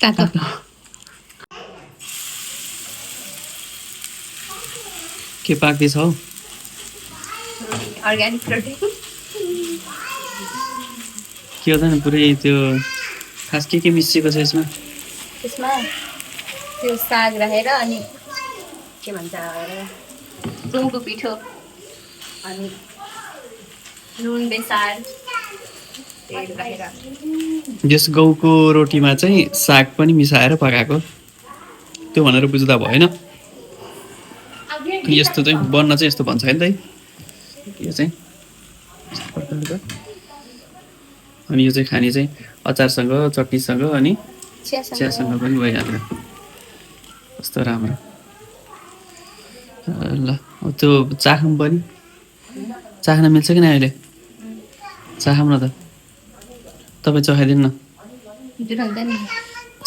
तातो के पाक्दैछ हौ अर्ग्यानिक प्रोटिन के हो त पुरै त्यो खास के मिसिएको छ यसमा त्यसमा त्यो साग राखेर अनि के भन्छ गहुँको पिठो अनि नुन बेसार तेल राखेर यस गहुँको रोटीमा चाहिँ साग पनि मिसाएर पकाएको त्यो भनेर बुझ्दा भएन यस्तो चाहिँ बन्न चाहिँ यस्तो भन्छ होइन त यो चाहिँ यस्तो प्रकारको अनि यो चाहिँ खाने चाहिँ अचारसँग चटनीसँग अनि चियासँग पनि भइहाल्यो कस्तो राम्रो ल त्यो चाखौँ पनि चाख्न मिल्छ कि न अहिले चाखौँ न त तपाईँ चखाइदिनु न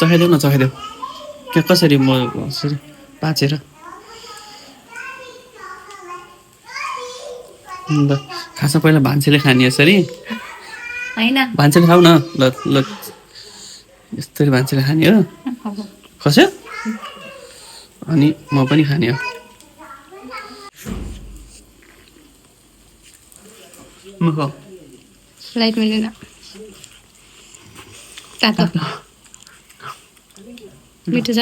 चखाइदेऊ न चखाइदेऊ के कसरी म कसरी पाचेर ल खासमा पहिला भान्सेले खाने यसरी हैन भान्सेले खाऊ न ल ल यस्तरी भान्सेले खाने हो खस्यो अनि म पनि खाने हो म खाऊ लाइट मिलेन तातो मिठो छ